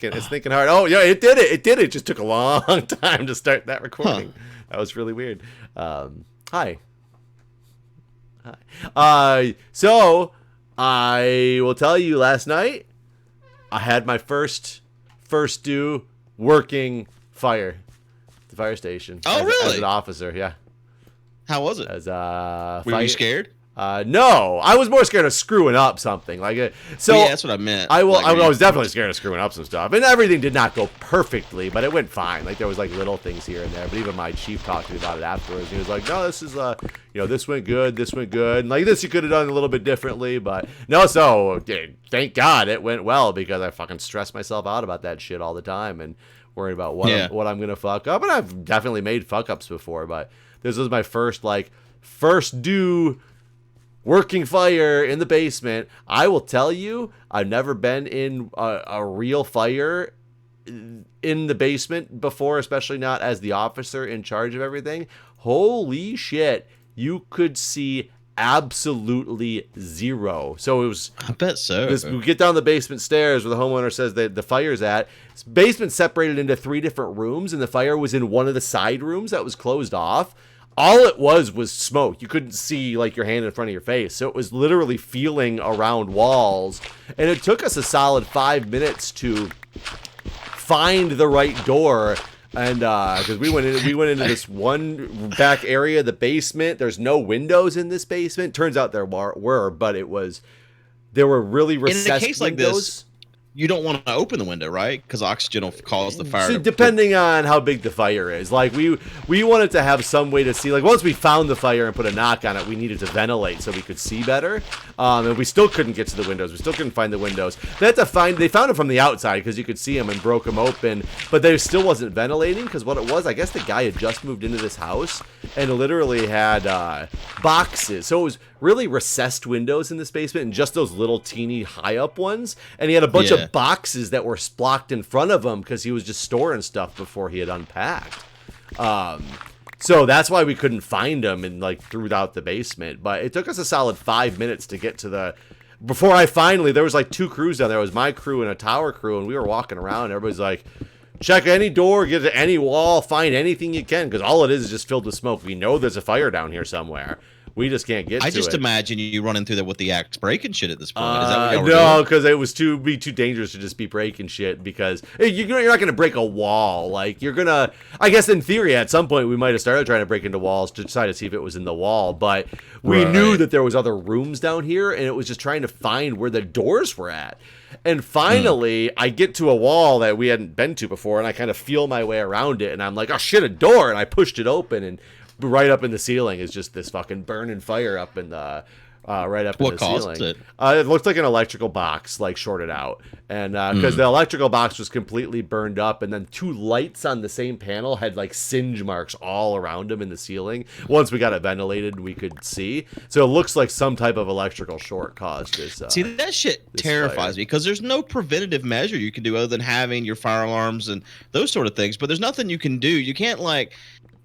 It's thinking hard. Oh, yeah, it did it. It did it. It just took a long time to start that recording. Huh. That was really weird. Hi. So I will tell you, last night I had my first do working fire at the fire station. Oh, really? As an officer, yeah. How was it? As Were you scared? No, I was more scared of screwing up something. So yeah, that's what I meant. I Like, was definitely scared of screwing up some stuff, and everything did not go perfectly, but it went fine. Like there was like little things here and there, but even my chief talked to me about it afterwards. And he was like, "No, this is this went good, and like this you could have done a little bit differently, but no." So thank God it went well because I fucking stressed myself out about that shit all the time and worried about what I'm gonna fuck up, and I've definitely made fuck ups before, but this was my first do working fire in the basement. I will tell you, I've never been in a real fire in the basement before, especially not as the officer in charge of everything. Holy shit, you could see absolutely zero. So it was, I bet so. We get down the basement stairs where the homeowner says that the fire's at. Basement separated into 3 different rooms, and the fire was in one of the side rooms that was closed off. All it was smoke. You couldn't see like your hand in front of your face. So it was literally feeling around walls. And it took us a solid 5 minutes to find the right door. And because we went into this one back area, the basement. There's no windows in this basement. Turns out there were, but there were really recessed in a case windows. Like this, you don't want to open the window, right? Because oxygen will cause the fire. So depending on how big the fire is, like we wanted to have some way to see. Like once we found the fire and put a knock on it, we needed to ventilate so we could see better. And we still couldn't get to the windows. We still couldn't find the windows. They found it from the outside because you could see them and broke them open. But they still wasn't ventilating because what it was, I guess the guy had just moved into this house and literally had boxes. So it was really recessed windows in this basement and just those little teeny high up ones. And he had a bunch of boxes that were blocked in front of him because he was just storing stuff before he had unpacked. So that's why we couldn't find him and throughout the basement. But it took us a solid 5 minutes to get to before there was 2 crews down there. It was my crew and a tower crew, and we were walking around and everybody's like, check any door, get to any wall, find anything you can, because all it is just filled with smoke. We know there's a fire down here somewhere. We just can't get to it. I just imagine you running through there with the axe breaking shit at this point. Is that what y'all were No, because it was too dangerous to just be breaking shit because you're not going to break a wall. You're going to, I guess in theory, at some point we might have started trying to break into walls to try to see if it was in the wall, but we knew that there was other rooms down here and it was just trying to find where the doors were at. And finally, I get to a wall that we hadn't been to before and I kind of feel my way around it and I'm like, oh shit, a door. And I pushed it open and right up in the ceiling is just this fucking burning fire up in the right up in the ceiling. What caused it? It looked like an electrical box shorted out, and because the electrical box was completely burned up, and then 2 lights on the same panel had singe marks all around them in the ceiling. Once we got it ventilated, we could see. So it looks like some type of electrical short caused this. See, that shit terrifies me because there's no preventative measure you can do other than having your fire alarms and those sort of things. But there's nothing you can do. You can't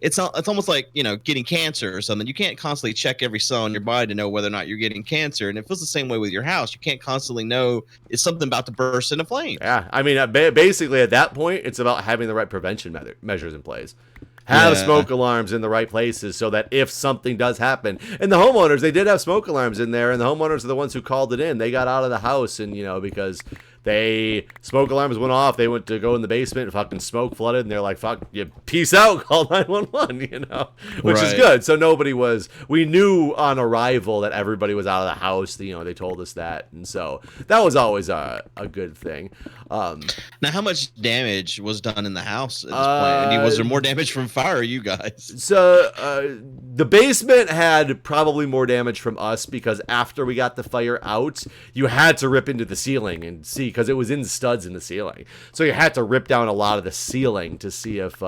It's almost like, getting cancer or something. You can't constantly check every cell in your body to know whether or not you're getting cancer. And it feels the same way with your house. You can't constantly know is something about to burst into flames. Yeah, I mean, basically at that point, it's about having the right prevention measures in place. Have smoke alarms in the right places so that if something does happen, and the homeowners, they did have smoke alarms in there, and the homeowners are the ones who called it in. They got out of the house, and because smoke alarms went off, they went to go in the basement, and fucking smoke flooded, and they're like, fuck, you peace out, call 911, which is good. So we knew on arrival that everybody was out of the house. They told us that, and so that was always a good thing. Now, how much damage was done in the house at this point? And was there more damage from fire or you guys? So the basement had probably more damage from us because after we got the fire out, you had to rip into the ceiling and see, because it was in studs in the ceiling. So you had to rip down a lot of the ceiling to see if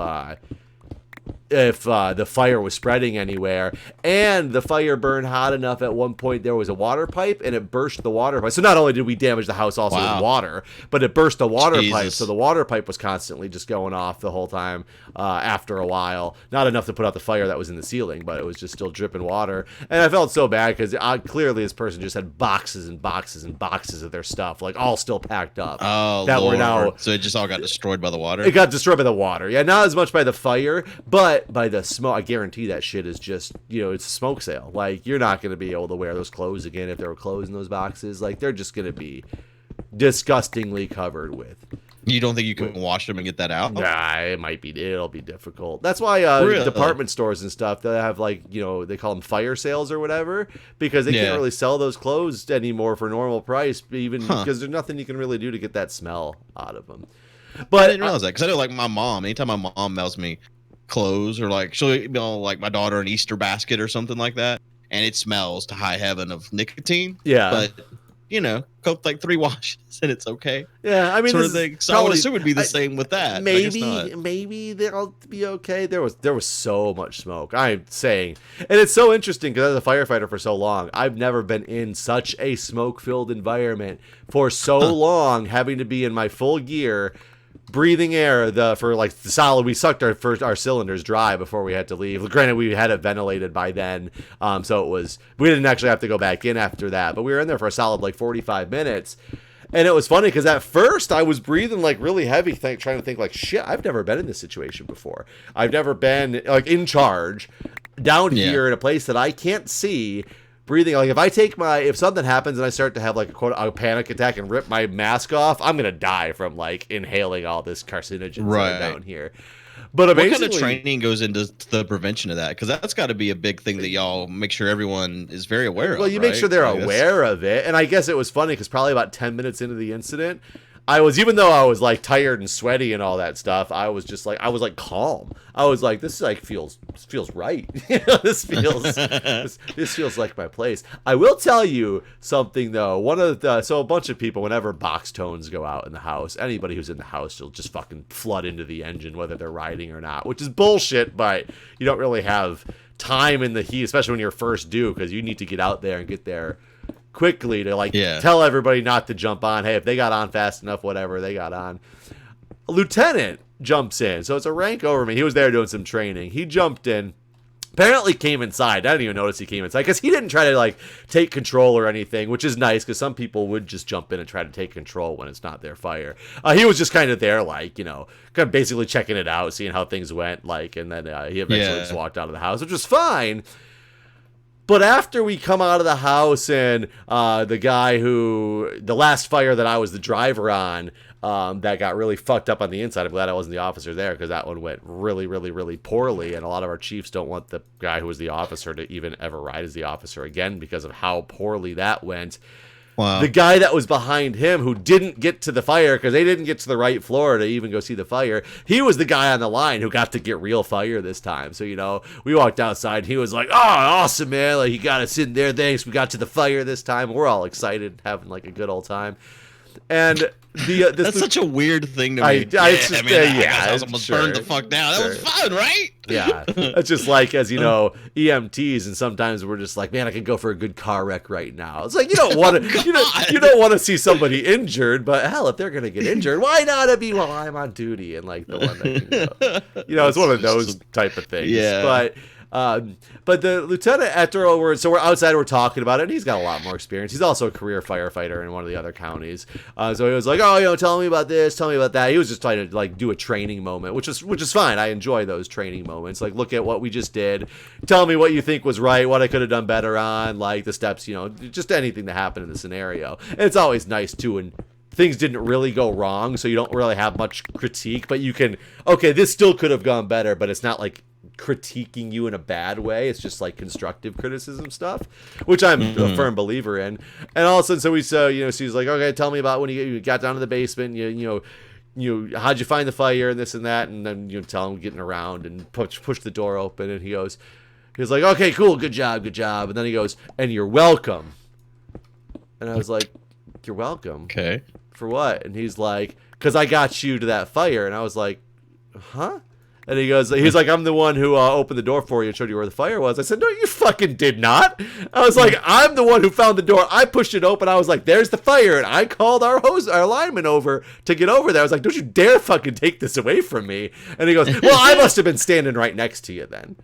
if the fire was spreading anywhere. And the fire burned hot enough at one point there was a water pipe and it burst the water pipe. So not only did we damage the house also with water, but it burst the water pipe. So the water pipe was constantly just going off the whole time after a while. Not enough to put out the fire that was in the ceiling, but it was just still dripping water. And I felt so bad because clearly this person just had boxes and boxes and boxes of their stuff, like all still packed up. Oh, that Lord. Were now. So it just all got destroyed by the water? It got destroyed by the water. Yeah, not as much by the fire, but by the smoke. I guarantee that shit is just, it's a smoke sale. Like, you're not going to be able to wear those clothes again if there were clothes in those boxes. Like, they're just going to be disgustingly covered with. You don't think you can wash them and get that out? Nah, it'll be difficult. That's why really? Department stores and stuff, they have like, they call them fire sales or whatever, because they can't really sell those clothes anymore for normal price, even because there's nothing you can really do to get that smell out of them. But I didn't realize that, because I know like my mom, anytime my mom mails me clothes, or like she'll mail like my daughter an Easter basket or something like that, and it smells to high heaven of nicotine. Yeah. But go like 3 washes and it's okay. Yeah, I mean, sort of thing. So I would assume it would be the same with that. Maybe they'll be okay. There was so much smoke. I'm saying, and it's so interesting because as a firefighter for so long, I've never been in such a smoke-filled environment for so long, having to be in my full gear, breathing air for like the solid. We sucked our cylinders dry before we had to leave. Granted, we had it ventilated by then, so we didn't actually have to go back in after that. But we were in there for a solid like 45 minutes, and it was funny because at first I was breathing like really heavy, trying to think like, shit, I've never been in this situation before. I've never been like in charge down here in a place that I can't see. Breathing, like if something happens and I start to have like a panic attack and rip my mask off, I'm gonna die from like inhaling all this carcinogen down here. But what kind of training goes into the prevention of that? Because that's got to be a big thing that y'all make sure everyone is very aware of. Well, you make sure they're aware of it, and I guess it was funny because probably about 10 minutes into the incident, even though I was like tired and sweaty and all that stuff, I was calm. I was like, this like feels right. This feels like my place. I will tell you something though. So a bunch of people, whenever box tones go out in the house, anybody who's in the house will just fucking flood into the engine, whether they're riding or not, which is bullshit. But you don't really have time in the heat, especially when you're first due, because you need to get out there and get there quickly to tell everybody not to jump on. Hey, if they got on fast enough, whatever, they got on. A lieutenant jumps in, so it's a rank over me. He was there doing some training. He jumped in, apparently came inside. I didn't even notice he came inside because he didn't try to like take control or anything, which is nice because some people would just jump in and try to take control when it's not their fire. He was just kind of there, like, kind of basically checking it out, seeing how things went, like, and then he eventually just walked out of the house, which was fine. But after we come out of the house and the last fire that I was the driver on, that got really fucked up on the inside. I'm glad I wasn't the officer there because that one went really, really, really poorly. And a lot of our chiefs don't want the guy who was the officer to even ever ride as the officer again because of how poorly that went. Wow. The guy that was behind him who didn't get to the fire because they didn't get to the right floor to even go see the fire, he was the guy on the line who got to get real fire this time. So, we walked outside. He was like, oh, awesome, man. Like, you got us in there. Thanks. We got to the fire this time. We're all excited, having like a good old time. And that's such a weird thing to me. I almost burned the fuck down. That was fun, right? Yeah, it's just like, as you know, EMTs, and sometimes we're just like, man, I could go for a good car wreck right now. It's like you don't want to, you don't want to see somebody injured, but hell, if they're gonna get injured, why not it be while I'm on duty and like the one that can go. It's one of those type of things. Yeah, but the lieutenant afterwards, so we're outside, we're talking about it, and he's got a lot more experience. He's also a career firefighter in one of the other counties. So he was like, oh, tell me about this, tell me about that. He was just trying to like do a training moment, which is fine. I enjoy those training moments. Like, look at what we just did. Tell me what you think was right, what I could have done better on, like the steps, just anything that happened in the scenario. And it's always nice too, and things didn't really go wrong, so you don't really have much critique, but you can, okay, this still could have gone better, but it's not like critiquing you in a bad way. It's just like constructive criticism stuff, which I'm a firm believer in. And all of a sudden, so she's like, okay, tell me about when you got down to the basement, how'd you find the fire and this and that, and then tell him getting around and push the door open, and he's like, okay, cool, good job, and then he goes, and you're welcome. And I was like, you're welcome. Okay. For what? And he's like, because I got you to that fire. And I was like, huh? And he's like, I'm the one who opened the door for you and showed you where the fire was. I said, no, you fucking did not. I was like, I'm the one who found the door. I pushed it open. I was like, there's the fire. And I called our lineman over to get over there. I was like, don't you dare fucking take this away from me. And he goes, well, I must have been standing right next to you then.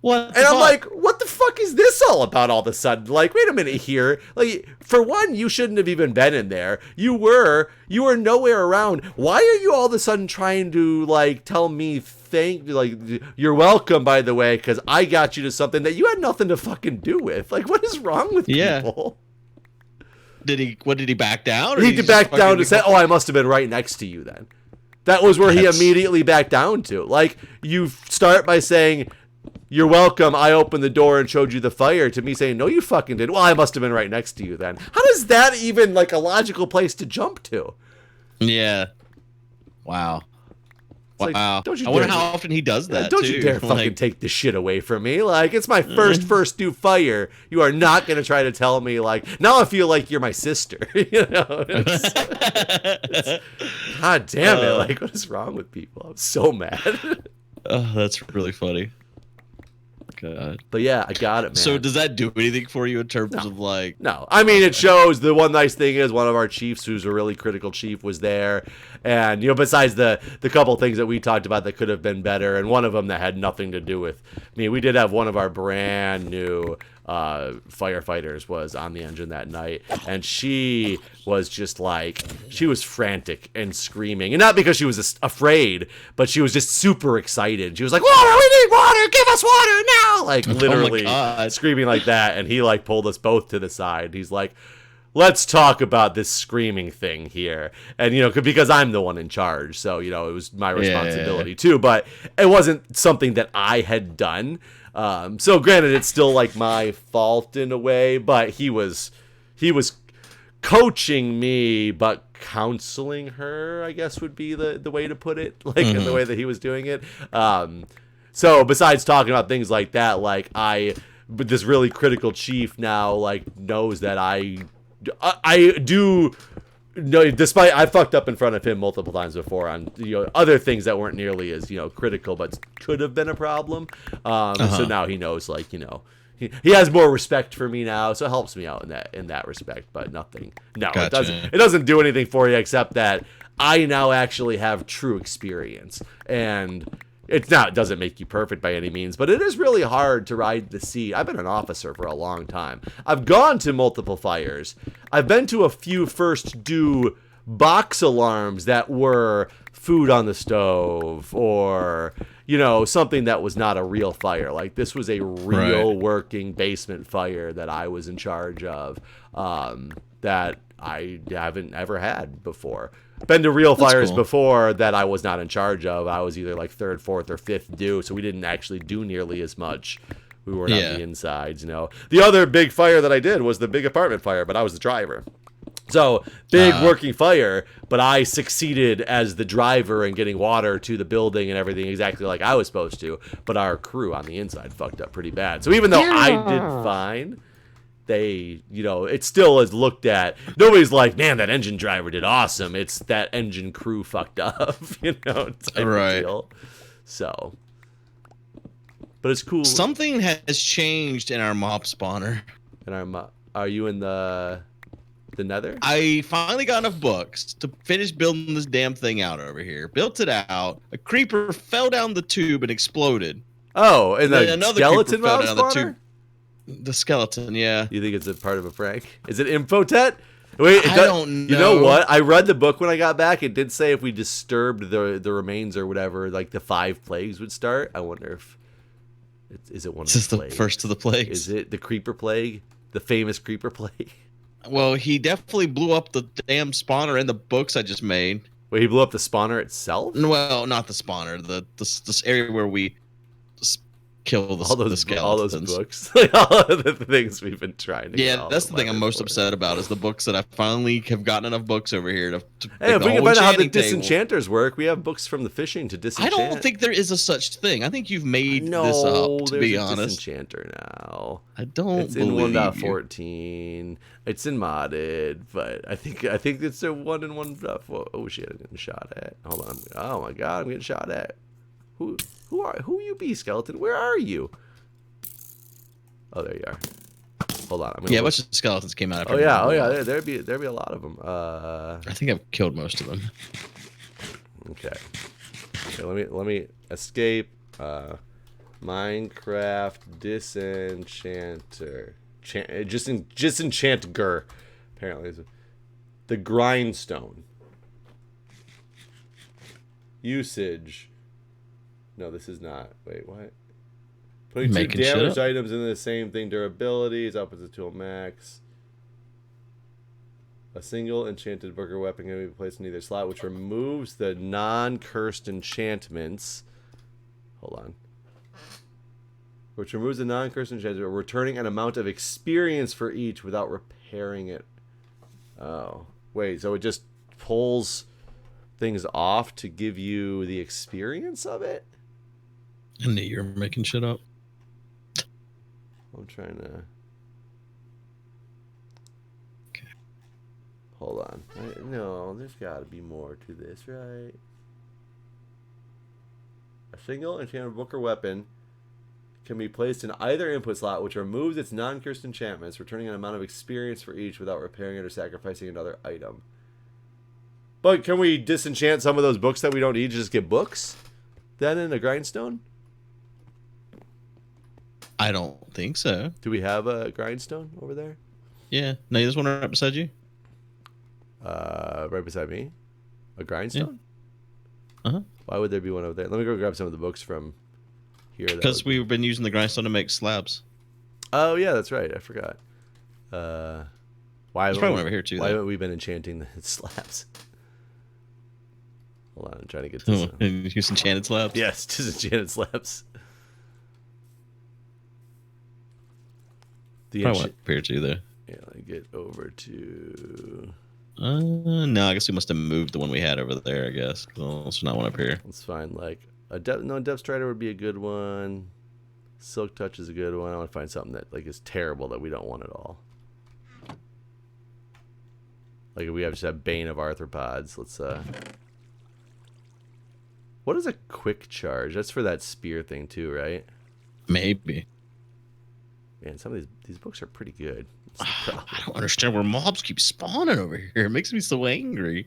What? And I'm like, what the fuck is this all about all of a sudden? Like, wait a minute here. Like, for one, you shouldn't have even been in there. You were nowhere around. Why are you all of a sudden trying to, like, tell me you're welcome, by the way, because I got you to something that you had nothing to fucking do with? Like, what is wrong with people? What did he back down? He backed down to say, oh, I must have been right next to you then. That was where he immediately backed down to. Like, you start by saying, you're welcome, I opened the door and showed you the fire, to me saying, no, you fucking didn't. Well, I must have been right next to you then. How does that even, like, a logical place to jump to? Yeah. Wow. It's wow. Like, don't you I wonder how often he does that, don't you dare fucking take this shit away from me. Like, it's my first new fire. You are not going to try to tell me, like, now I feel like you're my sister. You know? God damn it. Like, what is wrong with people? I'm so mad. Oh, that's really funny. God. But yeah, I got it, man. So does that do anything for you in terms of like? No, I mean, it shows. The one nice thing is one of our chiefs, who's a really critical chief, was there, and besides the couple things that we talked about that could have been better, and one of them that had nothing to do with me. We did have one of our brand new firefighters was on the engine that night, and she was just like, she was frantic and screaming, and not because she was afraid, but she was just super excited. She was like, water, we need water, give us water now, like literally screaming like that. And he like pulled us both to the side. He's like, let's talk about this screaming thing here. And because I'm the one in charge, so it was my responsibility too, but it wasn't something that I had done. So granted, it's still like my fault in a way, but he was coaching me, but counseling her, I guess would be the way to put it, like in the way that he was doing it. So besides talking about things like that, like but this really critical chief now like knows that I do. No, despite I fucked up in front of him multiple times before on other things that weren't nearly as critical, but could have been a problem. So now he knows, like he has more respect for me now, so it helps me out in that respect. But nothing. No, Gotcha. it doesn't do anything for you except that I now actually have true experience, and it doesn't make you perfect by any means, but it is really hard to ride the sea. I've been an officer for a long time. I've gone to multiple fires. I've been to a few first due box alarms that were food on the stove or, something that was not a real fire. Like this was a real working basement fire that I was in charge of, that I haven't ever had before. Been to real fires before that I was not in charge of. I was either like third, fourth, or fifth due, so we didn't actually do nearly as much. We weren't on the insides, The other big fire that I did was the big apartment fire, but I was the driver. So, big working fire, but I succeeded as the driver in getting water to the building and everything exactly like I was supposed to, but our crew on the inside fucked up pretty bad. So even though I did fine, they, it still is looked at. Nobody's like, man, that engine driver did awesome. It's that engine crew fucked up, type of deal. So, but it's cool. Something has changed in our mop spawner. Are you in the Nether? I finally got enough books to finish building this damn thing out over here. Built it out. A creeper fell down the tube and exploded. Oh, and the skeleton mob spawner? The skeleton, yeah. You think it's a part of a prank? Is it Impotet? Wait, I don't know. You know what? I read the book when I got back. It did say if we disturbed the remains or whatever, like the 5 plagues would start. I wonder if is it one of the plagues? The first of the plagues? Is it the creeper plague? The famous creeper plague? Well, he definitely blew up the damn spawner in the books I just made. Wait, he blew up the spawner itself? Well, not the spawner. This area where we kill the skeletons. All those books. All of the things we've been trying to get. That's the thing I'm most upset about is the books that I finally have gotten enough books over here to hey, if we can find out how the disenchanters work, we have books from the fishing to disenchant. I don't think there is a such thing. I think you've made this up, to be honest. Disenchanter now. I don't It's in 1.14. It's in modded, but I think it's a 1 in 1.4. Oh shit, I'm getting shot at. Hold on. Oh my god, I'm getting shot at. Who you be, skeleton? Where are you? Oh, there you are. Hold on. Yeah, a bunch of skeletons came out. Oh yeah. There'd be a lot of them. I think I've killed most of them. Okay. Let me escape. Minecraft disenchanter. Disenchantger. Apparently, the grindstone. Usage. No, this is not. Wait, what? Putting two damaged items into the same thing. Durability is opposite to a max. A single enchanted booker weapon can be placed in either slot, which removes the non-cursed enchantments. Hold on. Which removes the non-cursed enchantments, returning an amount of experience for each without repairing it. Oh. Wait, so it just pulls things off to give you the experience of it? I knew you were making shit up. I'm trying to... Okay. Hold on. No, there's got to be more to this, right? A single enchanted book or weapon can be placed in either input slot, which removes its non-cursed enchantments, returning an amount of experience for each without repairing it or sacrificing another item. But can we disenchant some of those books that we don't need to just get books? Then in a grindstone? I don't think so. Do we have a grindstone over there? Yeah. No, there's one right beside you. Right beside me? A grindstone? Yeah. Uh-huh. Why would there be one over there? Let me go grab some of the books from here. Because we've been using the grindstone to make slabs. Oh, yeah, that's right. I forgot. Why There's probably one over here, too. Why haven't we been enchanting the slabs? Hold on, I'm trying to get this. Use enchanted slabs? Yes, just enchanted slabs. Probably one up here, too, there. Yeah, let me get over to... no, I guess we must have moved the one we had over there, I guess. There's not one up here. Let's find, like, Depth Strider would be a good one. Silk Touch is a good one. I want to find something that, like, is terrible that we don't want at all. Like, if we just have Bane of Arthropods, let's, What is a quick charge? That's for that spear thing, too, right? Maybe. Man, some of these books are pretty good. I don't understand where mobs keep spawning over here. It makes me so angry.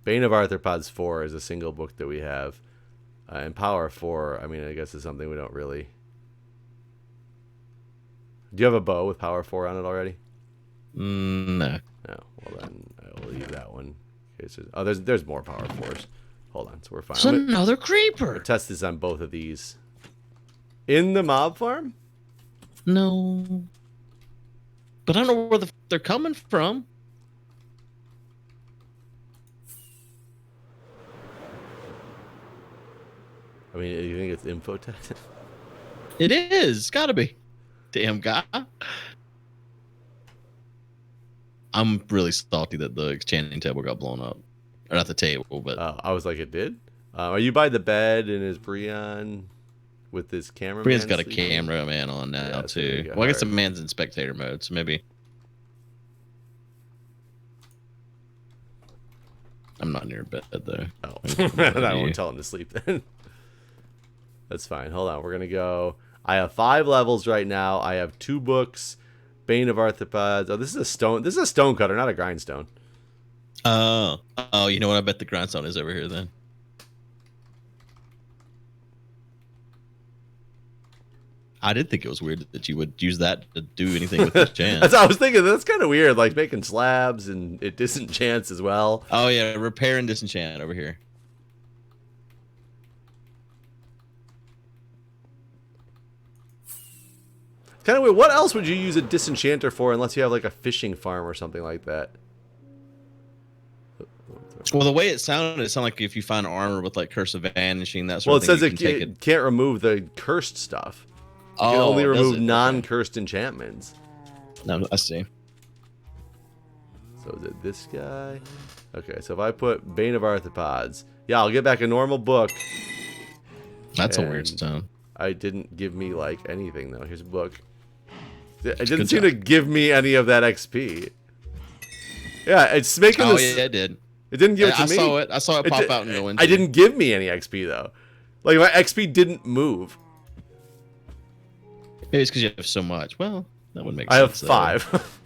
Bane of Arthropods 4 is a single book that we have. And Power 4, I mean, I guess is something we don't really... Do you have a bow with Power 4 on it already? No. No. Well, then I will leave that one. Okay, so, oh, there's more Power 4s. Hold on, so we're fine. It's another creeper. I'll test this on both of these. In the mob farm? No. But I don't know where they're coming from. I mean, you think it's info test? It is. It's gotta be. Damn guy. I'm really salty that the enchanting table got blown up. Or not the table, but... Oh, I was like, it did? Are you by the bed and is Breon with this camera? Breon's got a cameraman on now, too. Well, I guess the man's in spectator mode, so maybe... I'm not near bed, though. Oh. I won't tell him to sleep then. That's fine. Hold on. We're going to go... I have 5 levels right now. I have 2 books. Bane of Arthropods. Oh, this is a stone. This is a stone cutter, not a grindstone. Oh, you know what? I bet the grindstone is over here then. I did think it was weird that you would use that to do anything with this chance. That's what I was thinking. That's kind of weird, like making slabs and it disenchants as well. Oh yeah, repair and disenchant over here. Kind of weird. What else would you use a disenchanter for unless you have like a fishing farm or something like that? Well, the way it sounded like if you find armor with like curse of vanishing, that sort well, of thing. Well, it says it can't remove the cursed stuff. You can only remove non-cursed enchantments. No, I see. So is it this guy? Okay, so if I put Bane of Arthropods, yeah, I'll get back a normal book. That's a weird sound. I didn't give me like anything though. Here's a book. It didn't seem to give me any of that XP. Yeah, it's making this. Oh yeah, it did. It didn't give it to me. I saw it pop out and go into. It didn't give me any XP though. Like, my XP didn't move. Maybe it's because you have so much. Well, that would make I have sense. 5.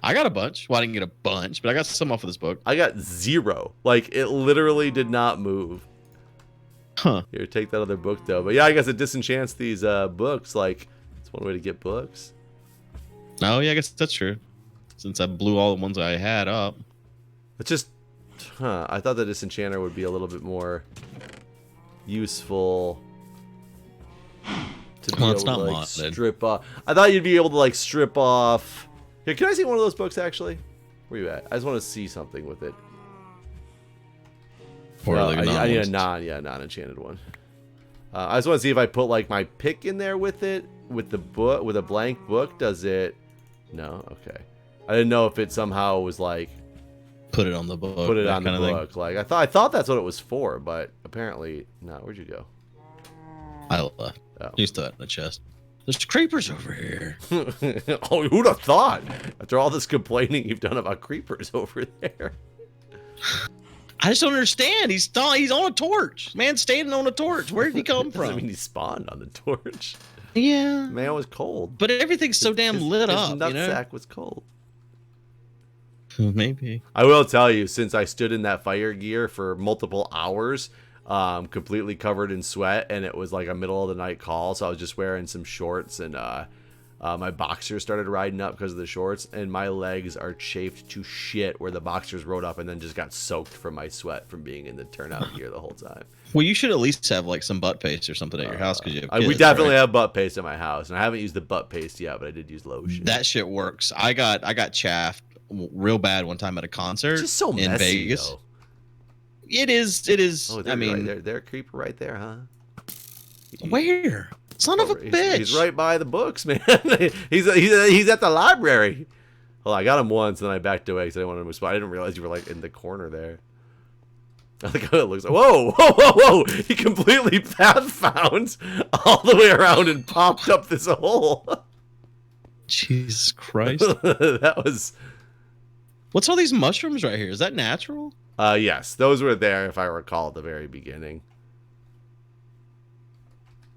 I got a bunch. Well, I didn't get a bunch, but I got some off of this book. I got 0. Like, it literally did not move. Huh. Here, take that other book, though. But yeah, I guess it disenchants these books. Like, it's one way to get books. Oh, yeah, I guess that's true. Since I blew all the ones I had up. It's just, I thought the disenchanter would be a little bit more useful to be able to like strip off. I thought you'd be able to like strip off. Here, can I see one of those books actually? Where you at? I just want to see something with it. Or I need a non-enchanted one. I just want to see if I put like my pick in there with it, with the book, with a blank book. Does it? No. Okay. I didn't know if it somehow was like put it on the book. Put it on the book. Like I thought that's what it was for, but apparently no. Where'd you go? I left. Oh. You still in the chest. There's creepers over here. Oh, who'd have thought? After all this complaining you've done about creepers over there. I just don't understand. He's on a torch. Man standing on a torch. Where did he come from? I mean, he spawned on the torch. Yeah. Man was cold. But everything's so damn lit up. His nutsack was cold. Maybe. I will tell you, since I stood in that fire gear for multiple hours, completely covered in sweat, and it was like a middle of the night call, so I was just wearing some shorts, and my boxers started riding up because of the shorts, and my legs are chafed to shit where the boxers rode up and then just got soaked from my sweat from being in the turnout gear the whole time. Well, you should at least have like some butt paste or something at your house because you have kids, we definitely have butt paste at my house, and I haven't used the butt paste yet, but I did use lotion. That shit works. I got chaffed real bad one time at a concert it's just so messy, in Vegas. Though. It is. Oh, I mean, they're a creeper right there, huh? Where? Son of a bitch! He's right by the books, man. he's at the library. Well, I got him once, and then I backed away because I didn't want him to spot. I didn't realize you were like in the corner there. I like how it looks. Whoa, whoa, whoa, whoa! He completely path found all the way around and popped up this hole. Jesus Christ! That was. What's all these mushrooms right here? Is that natural? Yes, those were there if I recall at the very beginning.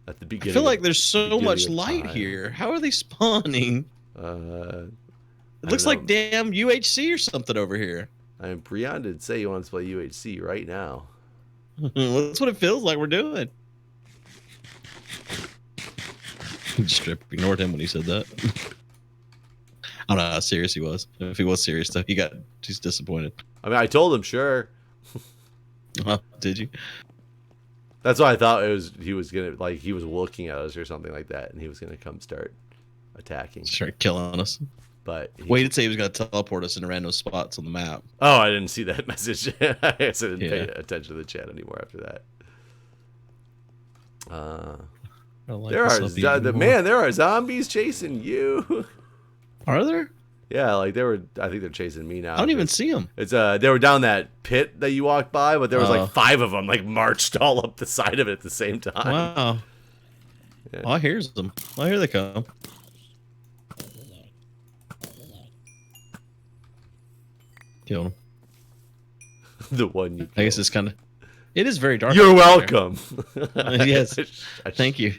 At the beginning. I feel like there's so much light here. How are they spawning? It looks like damn UHC or something over here. I mean, Breon did say he wants to play UHC right now. That's what it feels like we're doing. Just ignored him when he said that. I don't know how serious he was. If he was serious, though, he's disappointed. I mean, I told him, sure. Did you? That's why I thought he was gonna, like, he was looking at us or something like that, and he was gonna come start attacking. Start killing us. But he did say he was gonna teleport us into random spots on the map. Oh, I didn't see that message. I guess I didn't pay attention to the chat anymore after that. There are zombies chasing you. Are there? Yeah, like I think they're chasing me now. I don't even see them. It's they were down that pit that you walked by, but there was like 5 of them like marched all up the side of it at the same time. Wow. Yeah. Oh, here's them. Oh, here they come. Kill them. The one you killed. I guess it's kind of. It is very dark. You're welcome. Yes. Thank you.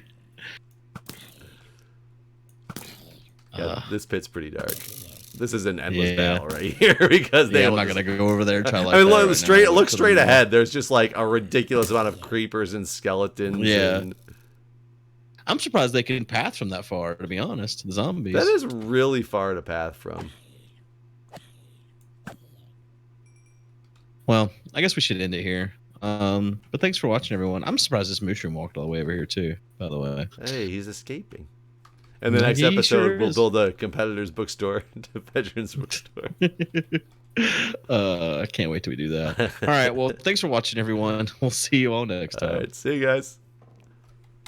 Yeah, this pit's pretty dark. This is an endless battle right here because I'm not gonna go over there and try. I mean, look straight ahead. There's just like a ridiculous amount of creepers and skeletons. Yeah. And... I'm surprised they can path from that far. To be honest, the zombies. That is really far to path from. Well, I guess we should end it here. But thanks for watching, everyone. I'm surprised this mushroom walked all the way over here too. By the way. Hey, he's escaping. And the next episode, we'll build a competitor's bookstore to Veterans Bookstore. I can't wait till we do that. All right. Well, thanks for watching, everyone. We'll see you all next time. All right. See you guys.